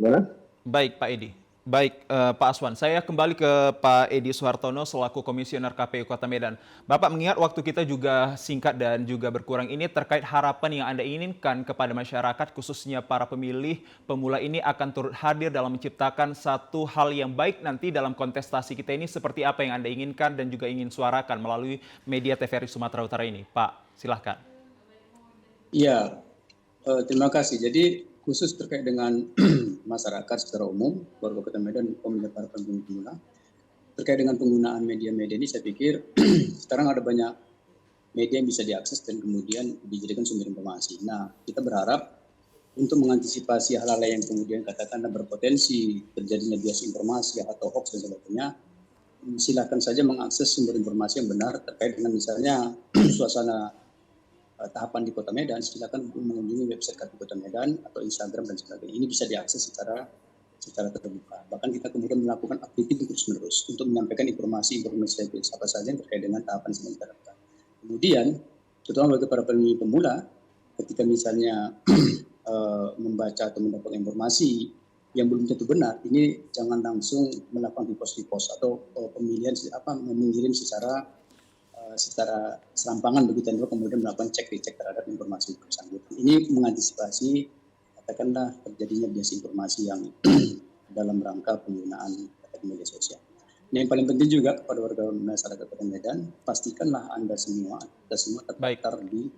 K: Gimana?
A: Baik, Pak Edi. Baik, Pak Aswan, saya kembali ke Pak Edi Suhartono selaku Komisioner KPU Kota Medan. Bapak, mengingat waktu kita juga singkat dan juga berkurang ini, terkait harapan yang Anda inginkan kepada masyarakat, khususnya para pemilih pemula ini akan turut hadir dalam menciptakan satu hal yang baik nanti dalam kontestasi kita ini, seperti apa yang Anda inginkan dan juga ingin suarakan melalui media TVRI Sumatera Utara ini. Pak, silahkan.
L: Iya, terima kasih. Jadi khusus terkait dengan masyarakat secara umum, warga Kota Medan, pemilih para pemilih pemula, terkait dengan penggunaan media-media ini, saya pikir sekarang ada banyak media yang bisa diakses dan kemudian dijadikan sumber informasi. Nah, kita berharap untuk mengantisipasi hal-hal yang kemudian katakanlah berpotensi terjadinya bias informasi atau hoax dan sebagainya, silakan saja mengakses sumber informasi yang benar terkait dengan misalnya suasana tahapan di Kota Medan. Silakan mengunjungi website KPU Kota Medan atau Instagram dan sebagainya. Ini bisa diakses secara terbuka. Bahkan kita kemudian melakukan updating terus-menerus untuk menyampaikan informasi-informasi apa saja yang terkait dengan tahapan yang kita lakukan. Kemudian, terutama bagi para pemilih pemula, ketika misalnya membaca atau mendapat informasi yang belum tentu benar, ini jangan langsung melakukan repost atau pemilihan mengirim secara serampangan begitu, kemudian melakukan cek-recek terhadap informasi tersebut. Ini mengantisipasi katakanlah terjadinya bias informasi yang dalam rangka penggunaan media sosial. Yang paling penting juga kepada warga masyarakat Kota Medan, pastikanlah Anda semua terdaftar di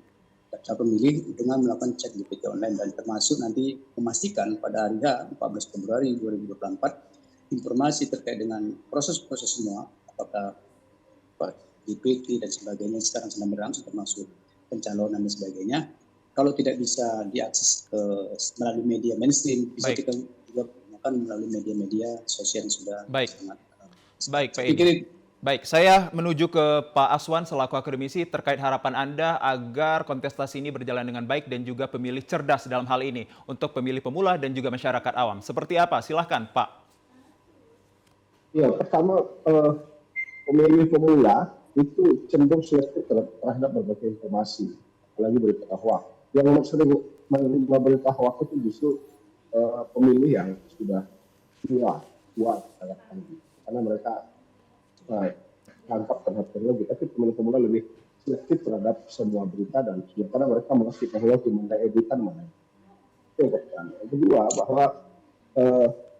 L: daftar pemilih dengan melakukan cek DPT online, dan termasuk nanti memastikan pada hari H 14 Februari 2024 informasi terkait dengan proses-proses semua, apakah DPT dan sebagainya sekarang sedang berlangsung termasuk pencalonan dan sebagainya. Kalau tidak bisa diakses melalui media mainstream, bisa kita juga gunakan melalui media-media sosial yang sudah sangat.
A: Baik, Pak Edi. Baik, saya menuju ke Pak Aswan selaku akademisi terkait harapan Anda agar kontestasi ini berjalan dengan baik dan juga pemilih cerdas dalam hal ini untuk pemilih pemula dan juga masyarakat awam. Seperti apa? Silahkan, Pak.
K: Ya, pertama pemilih pemula itu cenderung selektif terhadap berbagai informasi, apalagi berita hoax. Yang sering menerima berita hoax itu justru pemilih yang sudah tua karena mereka tangkap terhadap teknologi, tapi pemilih-pemula lebih selektif terhadap semua berita dan karena mereka mengerti teknologi, mana editan mana. Itu yang pertama. Yang kedua, bahwa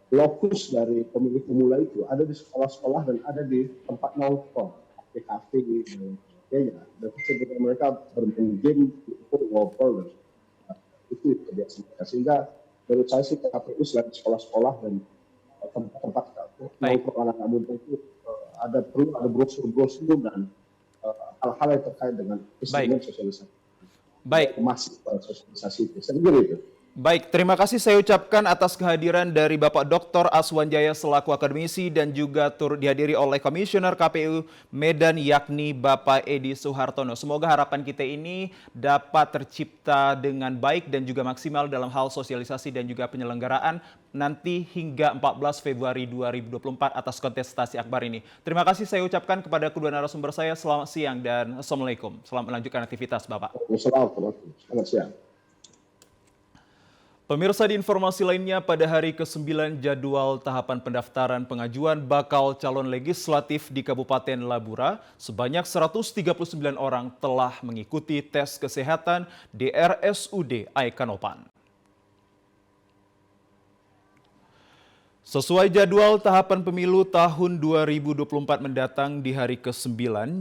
K: lokus dari pemilih pemula itu ada di sekolah-sekolah dan ada di tempat nongkrong, kafe dan sebagainya. Dan sebenarnya mereka bermain game, ngobrol dan itu kebiasaan mereka. Sehingga menurut saya sih KPU selain sekolah-sekolah dan tempat-tempat nongkrong anak-anak muda itu perlu ada brosur-brosur dan hal-hal yang terkait dengan instrumen sosialisasi.
A: Baik.
K: Masih sosialisasi itu. Saya kira itu.
A: Baik, terima kasih saya ucapkan atas kehadiran dari Bapak Dr. Aswan Jaya selaku akademisi dan juga turut dihadiri oleh Komisioner KPU Medan yakni Bapak Edi Suhartono. Semoga harapan kita ini dapat tercipta dengan baik dan juga maksimal dalam hal sosialisasi dan juga penyelenggaraan nanti hingga 14 Februari 2024 atas kontestasi akbar ini. Terima kasih saya ucapkan kepada kedua narasumber saya. Selamat siang dan Assalamualaikum. Selamat melanjutkan aktivitas Bapak.
K: Selamat siang.
A: Pemirsa, di informasi lainnya pada hari ke-9 jadwal tahapan pendaftaran pengajuan bakal calon legislatif di Kabupaten Labura, sebanyak 139 orang telah mengikuti tes kesehatan di RSUD Aikanopan. Sesuai jadwal tahapan pemilu tahun 2024 mendatang di hari ke-9,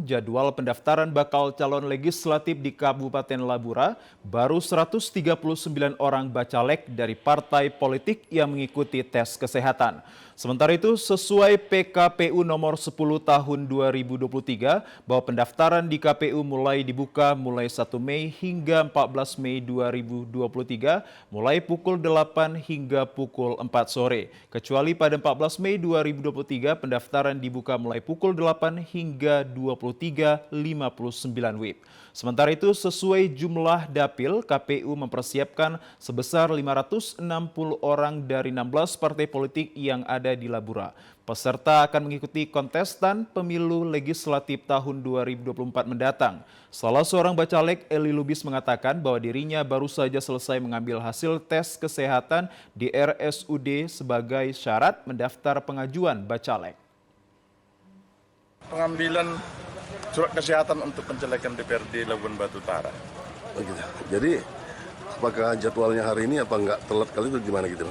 A: jadwal pendaftaran bakal calon legislatif di Kabupaten Labura baru 139 orang bacalek dari partai politik yang mengikuti tes kesehatan. Sementara itu, sesuai PKPU nomor 10 tahun 2023 bahwa pendaftaran di KPU mulai dibuka mulai 1 Mei hingga 14 Mei 2023 mulai pukul 8 hingga pukul 4 sore. Kecuali pada 14 Mei 2023 pendaftaran dibuka mulai pukul 8 hingga 23.59 WIB. Sementara itu, sesuai jumlah dapil, KPU mempersiapkan sebesar 560 orang dari 16 partai politik yang ada di Labura. Peserta akan mengikuti kontestan pemilu legislatif tahun 2024 mendatang. Salah seorang bacalek, Eli Lubis, mengatakan bahwa dirinya baru saja selesai mengambil hasil tes kesehatan di RSUD sebagai syarat mendaftar pengajuan bacalek.
M: Pengambilan surat kesehatan untuk pencalekan DPRD Labuan Batu Utara.
N: Begitu. Jadi apakah jadwalnya hari ini apa enggak telat kali itu gimana gitu?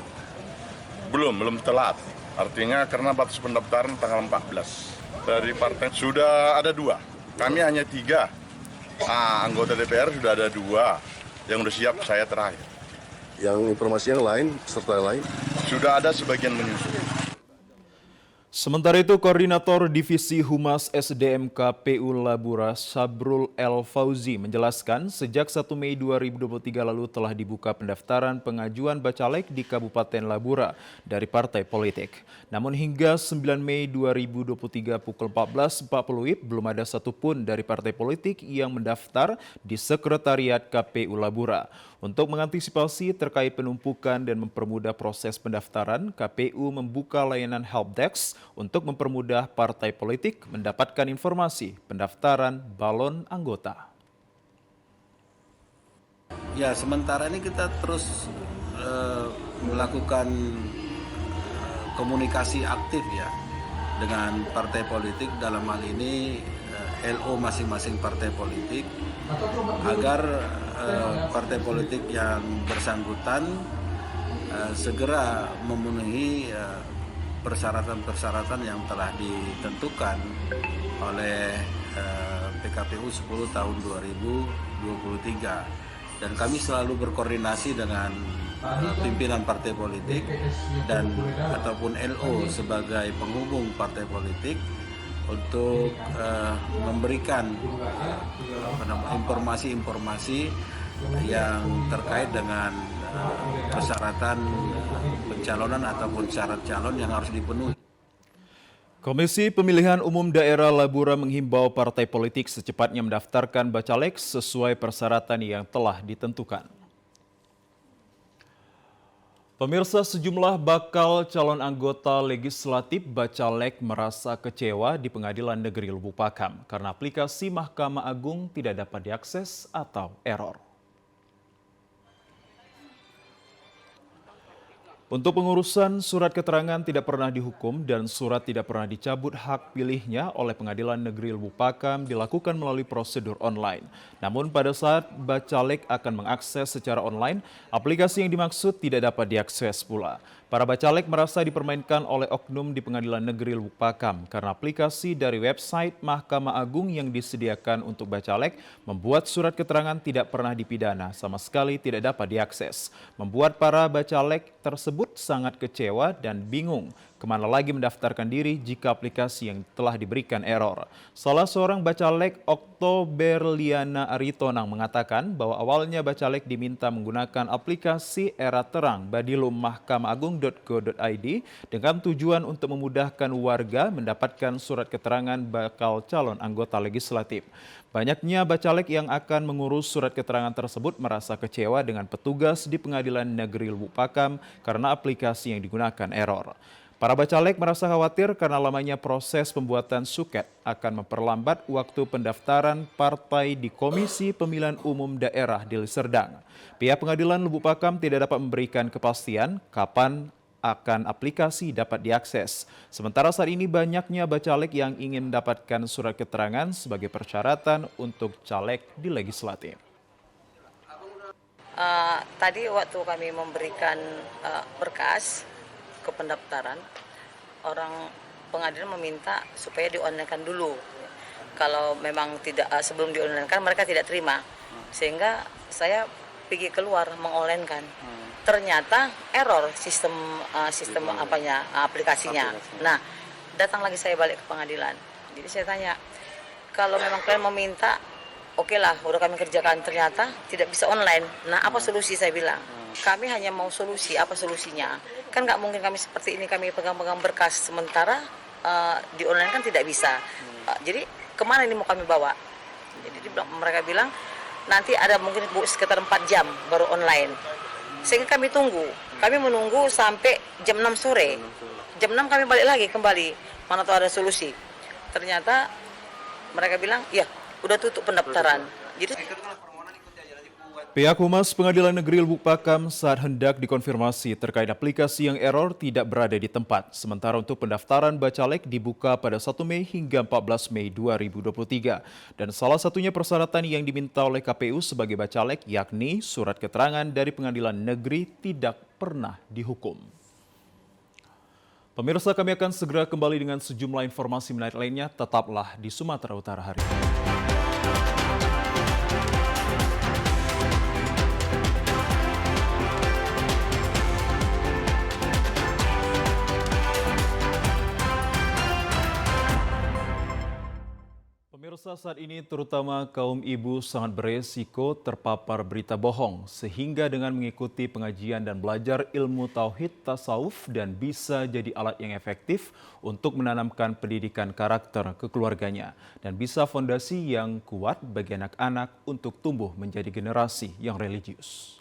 M: Belum telat. Artinya karena batas pendaftaran tanggal 14. Dari partai sudah ada 2. Kami hanya 3. Anggota DPR sudah ada 2. Yang sudah siap, saya terakhir.
N: Yang informasi yang lain, serta lain?
M: Sudah ada sebagian menyusul.
A: Sementara itu, Koordinator Divisi Humas SDM KPU Labura Sabrul El Fauzi menjelaskan sejak 1 Mei 2023 lalu telah dibuka pendaftaran pengajuan bacalek di Kabupaten Labura dari partai politik. Namun hingga 9 Mei 2023 pukul 14.40 WIB belum ada satupun dari partai politik yang mendaftar di Sekretariat KPU Labura. Untuk mengantisipasi terkait penumpukan dan mempermudah proses pendaftaran, KPU membuka layanan helpdesk untuk mempermudah partai politik mendapatkan informasi pendaftaran balon anggota.
J: Ya, sementara ini kita terus melakukan komunikasi aktif ya dengan partai politik, dalam hal ini LO masing-masing partai politik, agar partai politik yang bersangkutan segera memenuhi persyaratan-persyaratan yang telah ditentukan oleh PKPU 10 tahun 2023. Dan kami selalu berkoordinasi dengan pimpinan partai politik dan ataupun LO sebagai penghubung partai politik untuk memberikan informasi-informasi yang terkait dengan persyaratan pencalonan ataupun syarat calon yang harus dipenuhi.
A: Komisi Pemilihan Umum Daerah Labura menghimbau partai politik secepatnya mendaftarkan bacalek sesuai persyaratan yang telah ditentukan. Pemirsa, sejumlah bakal calon anggota legislatif bacalek merasa kecewa di Pengadilan Negeri Lubuk Pakam karena aplikasi Mahkamah Agung tidak dapat diakses atau error. Untuk pengurusan surat keterangan tidak pernah dihukum dan surat tidak pernah dicabut hak pilihnya oleh Pengadilan Negeri Lubuk Pakam dilakukan melalui prosedur online. Namun pada saat bacalek akan mengakses secara online, aplikasi yang dimaksud tidak dapat diakses pula. Para bacalek merasa dipermainkan oleh oknum di Pengadilan Negeri Lubuk Pakam karena aplikasi dari website Mahkamah Agung yang disediakan untuk bacalek membuat surat keterangan tidak pernah dipidana, sama sekali tidak dapat diakses. Membuat para bacalek tersebut sangat kecewa dan bingung kemana lagi mendaftarkan diri jika aplikasi yang telah diberikan error. Salah seorang bacalek, Oktoberliana Aritonang, mengatakan bahwa awalnya bacalek diminta menggunakan aplikasi Era Terang Badilum mahkamaagung.go.id dengan tujuan untuk memudahkan warga mendapatkan surat keterangan bakal calon anggota legislatif. Banyaknya bacalek yang akan mengurus surat keterangan tersebut merasa kecewa dengan petugas di Pengadilan Negeri Lubuk Pakam karena aplikasi yang digunakan error. Para bacalek merasa khawatir karena lamanya proses pembuatan suket akan memperlambat waktu pendaftaran partai di Komisi Pemilihan Umum Daerah Deli Serdang. Pihak Pengadilan Lubuk Pakam tidak dapat memberikan kepastian kapan akan aplikasi dapat diakses. Sementara saat ini banyaknya bacalek yang ingin mendapatkan surat keterangan sebagai persyaratan untuk caleg di legislatif.
O: Tadi waktu kami memberikan berkas ke pendaftaran, orang pengadilan meminta supaya di-online-kan dulu. Kalau memang tidak sebelum di-online-kan mereka tidak terima. Sehingga saya pergi keluar meng-online-kan. Ternyata error sistem aplikasinya. Nah, datang lagi saya balik ke pengadilan. Jadi saya tanya, kalau memang kalian meminta, oke lah, udah kami kerjakan, ternyata tidak bisa online. Nah, apa solusi, saya bilang? Kami hanya mau solusi, apa solusinya? Kan nggak mungkin kami seperti ini, kami pegang-pegang berkas, sementara di online kan tidak bisa. Jadi kemana ini mau kami bawa? Jadi mereka bilang, nanti ada mungkin sekitar 4 jam baru online. Sehingga kami menunggu sampai jam 6 sore. Jam 6 kami balik lagi kembali, mana tahu ada solusi. Ternyata mereka bilang, ya udah tutup pendaftaran. Jadi
A: pihak Humas Pengadilan Negeri Lubuk Pakam saat hendak dikonfirmasi terkait aplikasi yang error tidak berada di tempat. Sementara untuk pendaftaran bacalek dibuka pada 1 Mei hingga 14 Mei 2023. Dan salah satunya persyaratan yang diminta oleh KPU sebagai bacalek yakni surat keterangan dari Pengadilan Negeri tidak pernah dihukum. Pemirsa, kami akan segera kembali dengan sejumlah informasi menarik lainnya. Tetaplah di Sumatera Utara hari ini. Masa saat ini terutama kaum ibu sangat beresiko terpapar berita bohong sehingga dengan mengikuti pengajian dan belajar ilmu tauhid tasawuf dan bisa jadi alat yang efektif untuk menanamkan pendidikan karakter ke keluarganya dan bisa fondasi yang kuat bagi anak-anak untuk tumbuh menjadi generasi yang religius.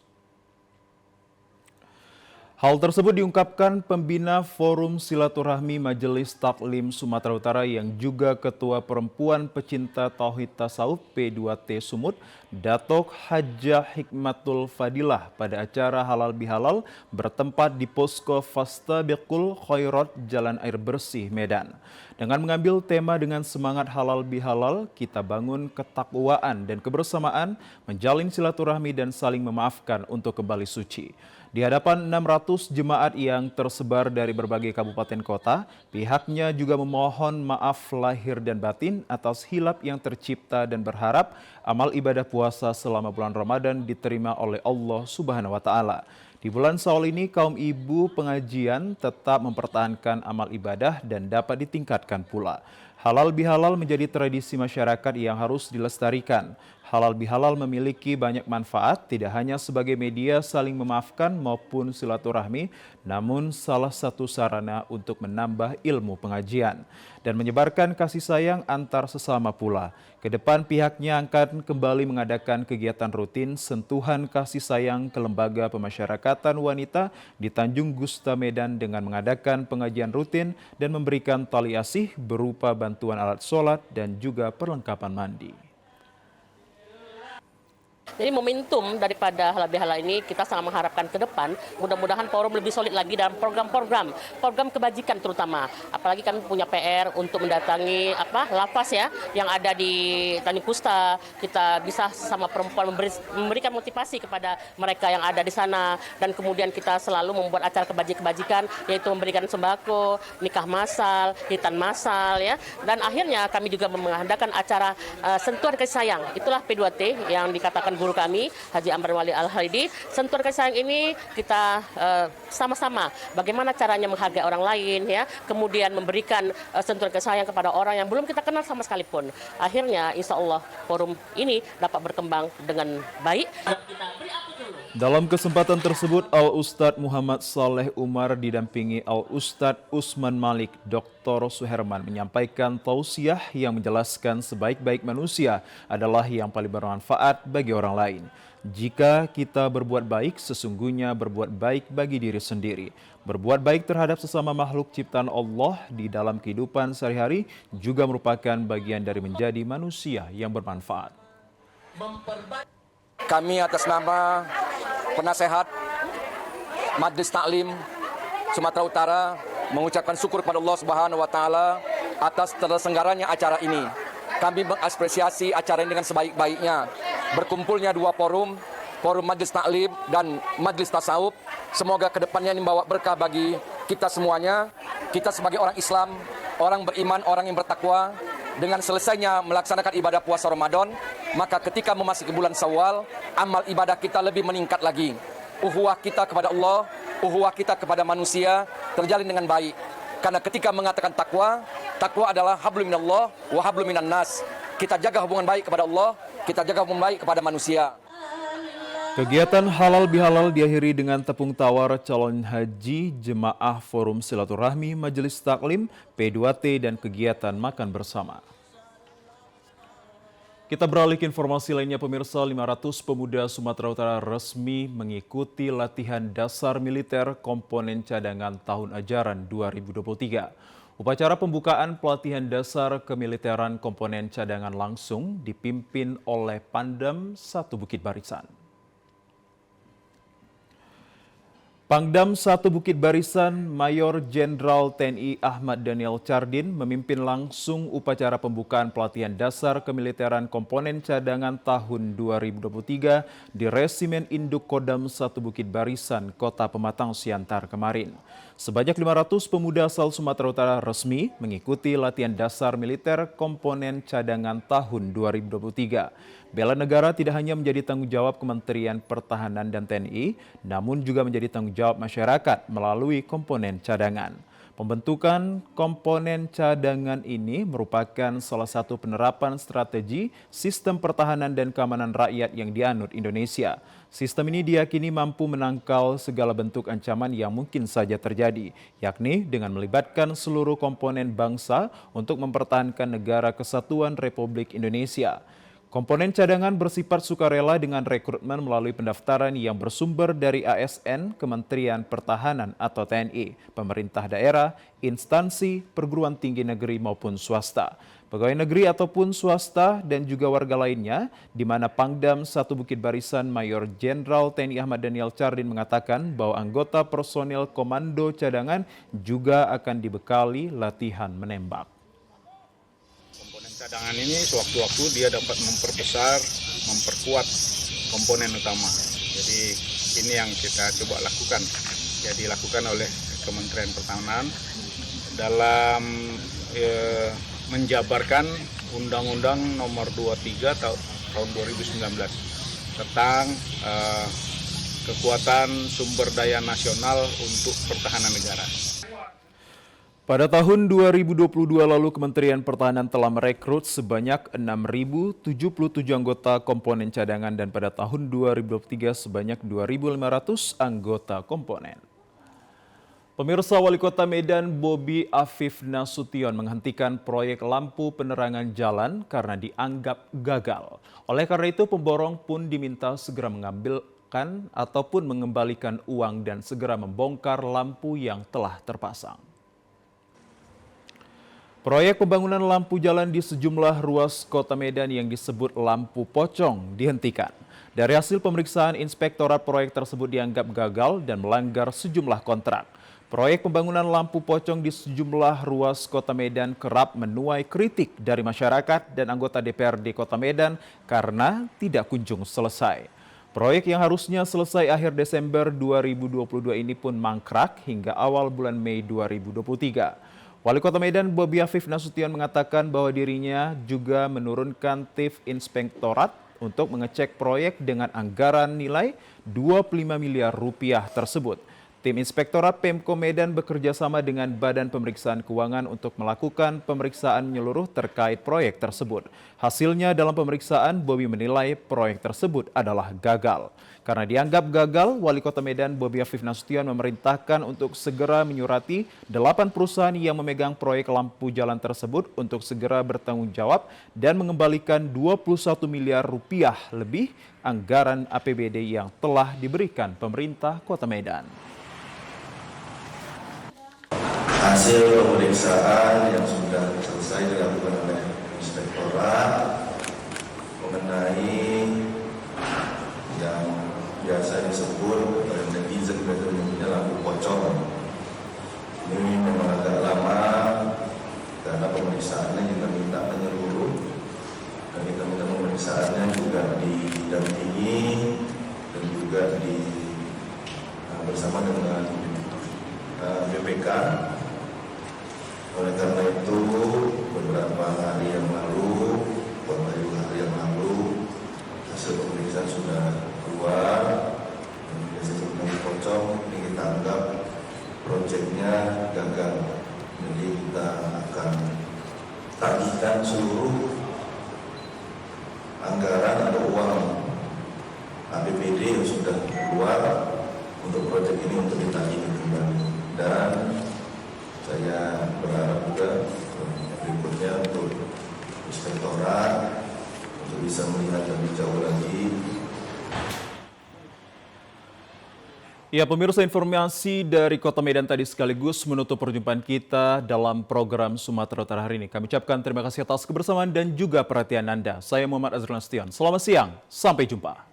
A: Hal tersebut diungkapkan pembina Forum Silaturahmi Majelis Taklim Sumatera Utara yang juga Ketua Perempuan Pecinta Tauhid Tasawuf P2T Sumut, Datuk Hajah Hikmatul Fadilah pada acara Halal Bihalal bertempat di Posko Fastabiqul Khairat Jalan Air Bersih, Medan. Dengan mengambil tema dengan semangat halal bihalal, kita bangun ketakwaan dan kebersamaan, menjalin silaturahmi dan saling memaafkan untuk kembali suci. Di hadapan 600 jemaat yang tersebar dari berbagai kabupaten kota, pihaknya juga memohon maaf lahir dan batin atas hilap yang tercipta dan berharap amal ibadah puasa selama bulan Ramadan diterima oleh Allah Subhanahu wa taala. Di bulan Saul ini, kaum ibu pengajian tetap mempertahankan amal ibadah dan dapat ditingkatkan pula. Halal bihalal menjadi tradisi masyarakat yang harus dilestarikan. Halal bihalal memiliki banyak manfaat, tidak hanya sebagai media saling memaafkan maupun silaturahmi, namun salah satu sarana untuk menambah ilmu pengajian dan menyebarkan kasih sayang antar sesama pula. Kedepan pihaknya akan kembali mengadakan kegiatan rutin sentuhan kasih sayang ke lembaga pemasyarakatan wanita di Tanjung Gusta, Medan dengan mengadakan pengajian rutin dan memberikan tali asih berupa bantuan alat sholat dan juga perlengkapan mandi.
P: Jadi momentum daripada halal bihalal ini kita sangat mengharapkan ke depan mudah-mudahan forum lebih solid lagi dalam program kebajikan terutama. Apalagi kami punya PR untuk mendatangi lapas ya yang ada di Tanjung Gusta. Kita bisa sama perempuan memberikan motivasi kepada mereka yang ada di sana dan kemudian kita selalu membuat acara kebajikan yaitu memberikan sembako, nikah massal, hitan massal ya. Dan akhirnya kami juga mengadakan acara sentuhan kasih sayang. Itulah P2T yang dikatakan guru kami Haji Amran Wali Al-Halidi. Sentuhan kasih sayang ini kita sama-sama bagaimana caranya menghargai orang lain ya, kemudian memberikan sentuhan kasih sayang kepada orang yang belum kita kenal sama sekalipun. Akhirnya insya Allah forum ini dapat berkembang dengan baik.
A: Dalam kesempatan tersebut, Al-Ustadz Muhammad Saleh Umar didampingi Al-Ustadz Usman Malik, Dr. Suherman menyampaikan tausiah yang menjelaskan sebaik-baik manusia adalah yang paling bermanfaat bagi orang lain. Jika kita berbuat baik, sesungguhnya berbuat baik bagi diri sendiri. Berbuat baik terhadap sesama makhluk ciptaan Allah di dalam kehidupan sehari-hari juga merupakan bagian dari menjadi manusia yang bermanfaat.
Q: Kami atas nama penasehat Majelis Taklim Sumatera Utara mengucapkan syukur kepada Allah Subhanahu wa taala atas terselenggaranya acara ini. Kami mengapresiasi acara ini dengan sebaik-baiknya. Berkumpulnya dua forum Majelis Taklim dan Majelis Tasawuf. Semoga kedepannya ini membawa berkah bagi kita semuanya. Kita sebagai orang Islam, orang beriman, orang yang bertakwa, dengan selesainya melaksanakan ibadah puasa Ramadan, maka ketika memasuki bulan Syawal, amal ibadah kita lebih meningkat lagi. Uhuwah kita kepada Allah, uhuwah kita kepada manusia terjalin dengan baik. Karena ketika mengatakan takwa adalah hablum minallah wa hablum minan nas. Kita jaga hubungan baik kepada Allah, kita jaga hubungan baik kepada manusia.
A: Kegiatan halal bihalal diakhiri dengan tepung tawar calon haji jemaah Forum Silaturahmi Majelis Taklim P2T dan kegiatan makan bersama. Kita beralih ke informasi lainnya pemirsa, 500 pemuda Sumatera Utara resmi mengikuti latihan dasar militer komponen cadangan tahun ajaran 2023. Upacara pembukaan pelatihan dasar kemiliteran komponen cadangan langsung dipimpin oleh Pangdam 1 Bukit Barisan. Pangdam 1 Bukit Barisan Mayor Jenderal TNI Ahmad Daniel Chardin memimpin langsung upacara pembukaan pelatihan dasar kemiliteran komponen cadangan tahun 2023 di Resimen Induk Kodam 1 Bukit Barisan, Kota Pematang Siantar kemarin. Sebanyak 500 pemuda asal Sumatera Utara resmi mengikuti latihan dasar militer komponen cadangan tahun 2023. Bela negara tidak hanya menjadi tanggung jawab Kementerian Pertahanan dan TNI, namun juga menjadi tanggung jawab masyarakat melalui komponen cadangan. Pembentukan komponen cadangan ini merupakan salah satu penerapan strategi sistem pertahanan dan keamanan rakyat yang dianut Indonesia. Sistem ini diyakini mampu menangkal segala bentuk ancaman yang mungkin saja terjadi, yakni dengan melibatkan seluruh komponen bangsa untuk mempertahankan negara kesatuan Republik Indonesia. Komponen cadangan bersifat sukarela dengan rekrutmen melalui pendaftaran yang bersumber dari ASN, Kementerian Pertahanan atau TNI, pemerintah daerah, instansi, perguruan tinggi negeri maupun swasta, pegawai negeri ataupun swasta dan juga warga lainnya, di mana Pangdam 1 Bukit Barisan Mayor Jenderal TNI Ahmad Daniel Chardin mengatakan bahwa anggota personil komando cadangan juga akan dibekali latihan menembak.
R: Cadangan ini sewaktu-waktu dia dapat memperbesar, memperkuat komponen utama. Jadi ini yang kita coba lakukan. Jadi dilakukan oleh Kementerian Pertahanan dalam menjabarkan Undang-Undang Nomor 23 tahun 2019 tentang kekuatan sumber daya nasional untuk pertahanan negara.
A: Pada tahun 2022 lalu, Kementerian Pertahanan telah merekrut sebanyak 6.077 anggota komponen cadangan dan pada tahun 2023 sebanyak 2.500 anggota komponen. Pemirsa, Wali Kota Medan Bobi Afif Nasution menghentikan proyek lampu penerangan jalan karena dianggap gagal. Oleh karena itu, pemborong pun diminta segera mengambilkan ataupun mengembalikan uang dan segera membongkar lampu yang telah terpasang. Proyek pembangunan lampu jalan di sejumlah ruas kota Medan yang disebut lampu pocong dihentikan. Dari hasil pemeriksaan, inspektorat proyek tersebut dianggap gagal dan melanggar sejumlah kontrak. Proyek pembangunan lampu pocong di sejumlah ruas kota Medan kerap menuai kritik dari masyarakat dan anggota DPRD Kota Medan karena tidak kunjung selesai. Proyek yang harusnya selesai akhir Desember 2022 ini pun mangkrak hingga awal bulan Mei 2023. Wali Kota Medan Bobi Afif Nasution mengatakan bahwa dirinya juga menurunkan tim inspektorat untuk mengecek proyek dengan anggaran nilai 25 miliar rupiah tersebut. Tim Inspektorat Pemko Medan bekerja sama dengan Badan Pemeriksaan Keuangan untuk melakukan pemeriksaan menyeluruh terkait proyek tersebut. Hasilnya dalam pemeriksaan, Bobi menilai proyek tersebut adalah gagal. Karena dianggap gagal, Wali Kota Medan Bobi Afif Nasution memerintahkan untuk segera menyurati 8 perusahaan yang memegang proyek lampu jalan tersebut untuk segera bertanggung jawab dan mengembalikan 21 miliar rupiah lebih anggaran APBD yang telah diberikan pemerintah Kota Medan.
S: Hasil pemeriksaan yang sudah selesai dilakukan oleh inspektorat mengenai yang biasa disebut oleh netizen menyebutnya lampu pocong. Ini memang agak lama karena pemeriksaannya juga minta menyeluruh dan kita minta pemeriksaannya juga didampingi dan juga bersama dengan BPK. Oleh karena itu, beberapa hari yang lalu, hasil pemeriksaan sudah keluar. Dan biasanya lampu pocong ini kita anggap proyeknya gagal. Jadi kita akan tagihkan seluruh anggaran atau uang APBD yang sudah keluar untuk proyek ini untuk ditagih kembali. Dan saya berharap juga berikutnya untuk inspektorat untuk bisa melihat lebih jauh lagi.
A: Ya, pemirsa, informasi dari Kota Medan tadi sekaligus menutup perjumpaan kita dalam program Sumatera Utara hari ini. Kami ucapkan terima kasih atas kebersamaan dan juga perhatian Anda. Saya Muhammad Azrul Nasution. Selamat siang, sampai jumpa.